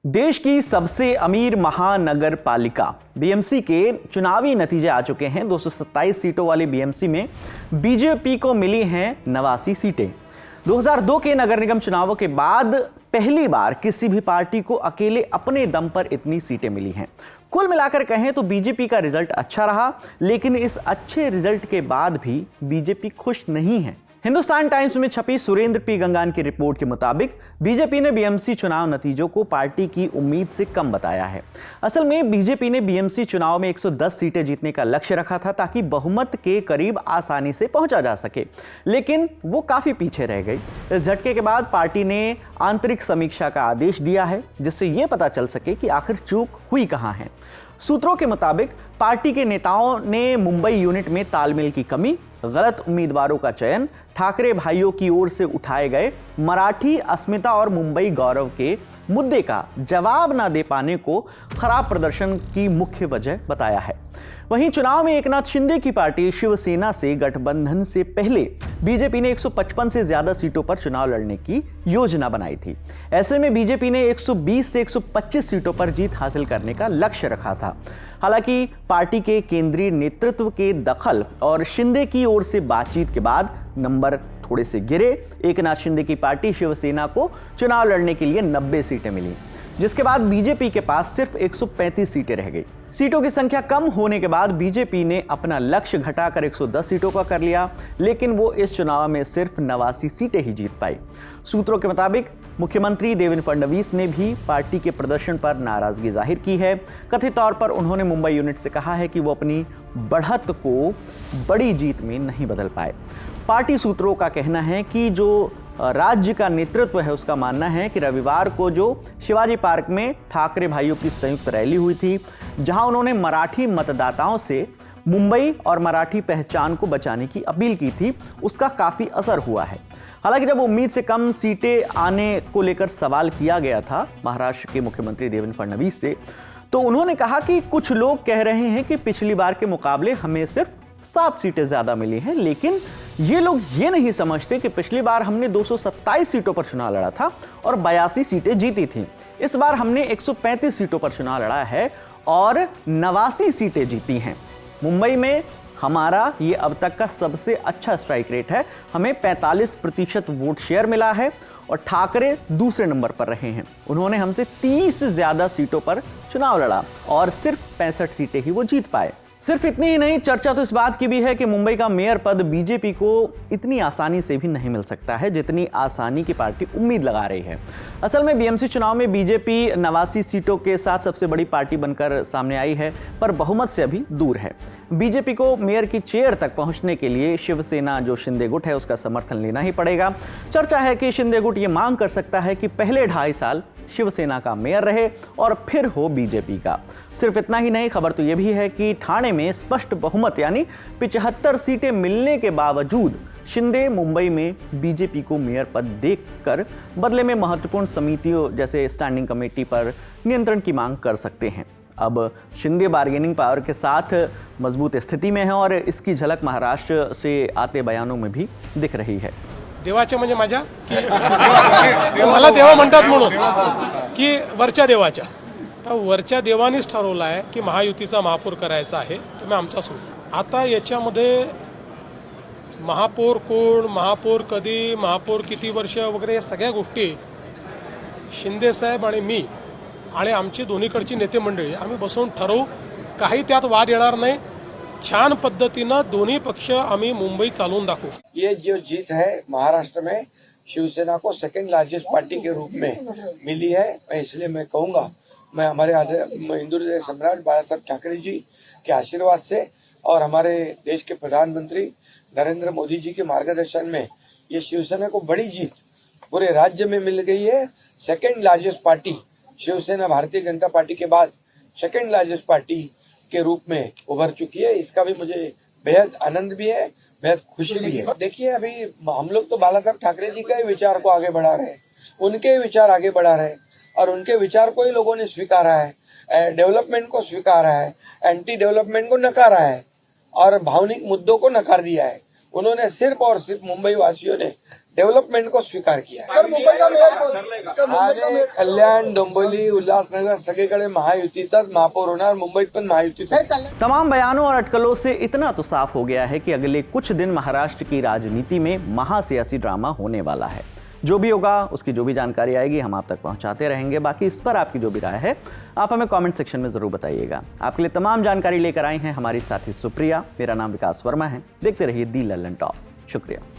देश की सबसे अमीर महानगर पालिका बीएमसी के चुनावी नतीजे आ चुके हैं। 227 सीटों वाली बीएमसी में बीजेपी को मिली हैं 89 सीटें। 2002 के नगर निगम चुनावों के बाद पहली बार किसी भी पार्टी को अकेले अपने दम पर इतनी सीटें मिली हैं। कुल मिलाकर कहें तो बीजेपी का रिजल्ट अच्छा रहा, लेकिन इस अच्छे रिजल्ट के बाद भी बीजेपी खुश नहीं है। हिंदुस्तान टाइम्स में छपी सुरेंद्र पी गंगान की रिपोर्ट के मुताबिक बीजेपी ने बीएमसी चुनाव नतीजों को पार्टी की उम्मीद से कम बताया है। असल में बीजेपी ने बीएमसी चुनाव में 110 सीटें जीतने का लक्ष्य रखा था ताकि बहुमत के करीब आसानी से पहुंचा जा सके, लेकिन वो काफी पीछे रह गई। इस झटके के बाद पार्टी ने आंतरिक समीक्षा का आदेश दिया है, जिससे यह पता चल सके कि आखिर चूक हुई कहां है। सूत्रों के मुताबिक पार्टी के नेताओं ने मुंबई यूनिट में तालमेल की कमी, गलत उम्मीदवारों का चयन, ठाकरे भाइयों की ओर से उठाए गए मराठी अस्मिता और मुंबई गौरव के मुद्दे का जवाब न दे पाने को खराब प्रदर्शन की मुख्य वजह बताया है। वहीं चुनाव में एकनाथ शिंदे की पार्टी शिवसेना से गठबंधन से पहले बीजेपी ने 155 से ज्यादा सीटों पर चुनाव लड़ने की योजना बनाई थी। ऐसे में बीजेपी ने 120 से 125 सीटों पर जीत हासिल करने का लक्ष्य रखा था। हालांकि पार्टी के केंद्रीय नेतृत्व के दखल और शिंदे की ओर से बातचीत के बाद नंबर थोड़े से गिरे। एकनाथ शिंदे की पार्टी शिवसेना को चुनाव लड़ने के लिए 90 सीटें मिली, जिसके बाद बीजेपी के पास सिर्फ 135 सीटें रह गई। सीटों की संख्या कम होने के बाद बीजेपी ने अपना लक्ष्य घटाकर 110 सीटों का कर लिया, लेकिन वो इस चुनाव में सिर्फ 89 सीटें ही जीत पाई। सूत्रों के मुताबिक मुख्यमंत्री देवेंद्र फडणवीस ने भी पार्टी के प्रदर्शन पर नाराजगी जाहिर की है। कथित तौर पर उन्होंने मुंबई यूनिट से कहा है कि वो अपनी बढ़त को बड़ी जीत में नहीं बदल पाए। पार्टी सूत्रों का कहना है कि जो राज्य का नेतृत्व है उसका मानना है कि रविवार को जो शिवाजी पार्क में ठाकरे भाइयों की संयुक्त रैली हुई थी, जहां उन्होंने मराठी मतदाताओं से मुंबई और मराठी पहचान को बचाने की अपील की थी, उसका काफी असर हुआ है। हालांकि जब उम्मीद से कम सीटें आने को लेकर सवाल किया गया था महाराष्ट्र के मुख्यमंत्री देवेंद्र फडणवीस से, तो उन्होंने कहा कि कुछ लोग कह रहे हैं कि पिछली बार के मुकाबले हमें सिर्फ 7 सीटें ज्यादा मिली हैं, लेकिन ये लोग ये नहीं समझते कि पिछली बार हमने 227 सीटों पर चुनाव लड़ा था और 82 सीटें जीती थीं। इस बार हमने 135 सीटों पर चुनाव लड़ा है और 89 सीटें जीती हैं। मुंबई में हमारा ये अब तक का सबसे अच्छा स्ट्राइक रेट है। हमें 45% वोट शेयर मिला है और ठाकरे दूसरे नंबर पर रहे हैं। उन्होंने हमसे 30 से ज्यादा सीटों पर चुनाव लड़ा और सिर्फ 65 सीटें ही वो जीत पाए। सिर्फ इतनी ही नहीं, चर्चा तो इस बात की भी है कि मुंबई का मेयर पद बीजेपी को इतनी आसानी से भी नहीं मिल सकता है जितनी आसानी की पार्टी उम्मीद लगा रही है। असल में बीएमसी चुनाव में बीजेपी 89 सीटों के साथ सबसे बड़ी पार्टी बनकर सामने आई है, पर बहुमत से अभी दूर है। बीजेपी को मेयर की चेयर तक पहुंचने के लिए शिवसेना जो शिंदे गुट है उसका समर्थन लेना ही पड़ेगा। चर्चा है कि शिंदे गुट ये मांग कर सकता है कि पहले 2.5 साल शिवसेना का मेयर रहे और फिर हो बीजेपी का। सिर्फ इतना ही नहीं, खबर तो यह भी है कि ठाणे में स्पष्ट बहुमत यानी 75 सीटें मिलने के बावजूद शिंदे मुंबई में बीजेपी को मेयर पद देकर बदले में महत्वपूर्ण समितियों जैसे स्टैंडिंग कमेटी पर नियंत्रण की मांग कर सकते हैं। अब शिंदे बार्गेनिंग पावर के साथ मजबूत स्थिति में है और इसकी झलक महाराष्ट्र से आते बयानों में भी दिख रही है। देवाच्या म्हणजे माझ्या की मला देवा म्हणतात म्हणून की वरच्या देवाच्या, तर वरच्या देवानेच ठरवलं आहे की महायुतीचा महापौर करायचा आहे, तुम्ही आमचा सोड। आता याच्यामध्ये महापौर कोण, महापौर कधी, महापौर किती वर्ष वगैरे या सगळ्या गोष्टी शिंदे साहेब आणि मी आणि आमची दोन्हीकडची नेते मंडळी आम्ही बसून ठरवू। काही त्यात वाद येणार नाही। छान पद्धतीनं दोन्ही पक्ष आम्ही मुंबई चालवून दाखवू। ये जो जीत है महाराष्ट्र में शिवसेना को सेकंड लार्जेस्ट पार्टी के रूप में मिली है। इसलिए मैं कहूँगा, मैं हमारे हिंदू हृदय सम्राट बाला साहब ठाकरे जी के आशीर्वाद से और हमारे देश के प्रधानमंत्री नरेंद्र मोदी जी के मार्गदर्शन में ये शिवसेना को बड़ी जीत पूरे राज्य में मिल गई है। Second largest party Shiv Sena Bharatiya Janata party के बाद सेकंड लार्जेस्ट पार्टी के रूप में उभर चुकी है। इसका भी मुझे बेहद आनंद भी है, बेहद खुशी भी है। देखिए, अभी हम लोग तो बाला साहब ठाकरे जी का ही विचार को आगे बढ़ा रहे हैं, उनके विचार आगे बढ़ा रहे हैं और उनके विचार को ही लोगों ने स्वीकारा है। डेवलपमेंट को स्वीकारा है, एंटी डेवलपमेंट को नकारा है और भावनिक मुद्दों को नकार दिया है। उन्होंने सिर्फ और सिर्फ मुंबई वासियों ने डेवलपमेंट को स्वीकार किया है। आणि कल्याण, डोंबिवली, उल्हासनगर सगळीकडे महायुतीचाच महापौर होणार, मुंबईत पण महायुतीचा। तमाम बयानों और अटकलों से इतना तो साफ हो गया है कि अगले कुछ दिन महाराष्ट्र की राजनीति में महासियासी ड्रामा होने वाला है। जो भी होगा, उसकी जो भी जानकारी आएगी हम आप तक पहुंचाते रहेंगे। बाकी इस पर आपकी जो भी राय है आप हमें कमेंट सेक्शन में जरूर बताइएगा। आपके लिए तमाम जानकारी लेकर आई हैं हमारी साथी सुप्रिया। मेरा नाम विकास वर्मा है। देखते रहिए दी लल्लन टॉप। शुक्रिया।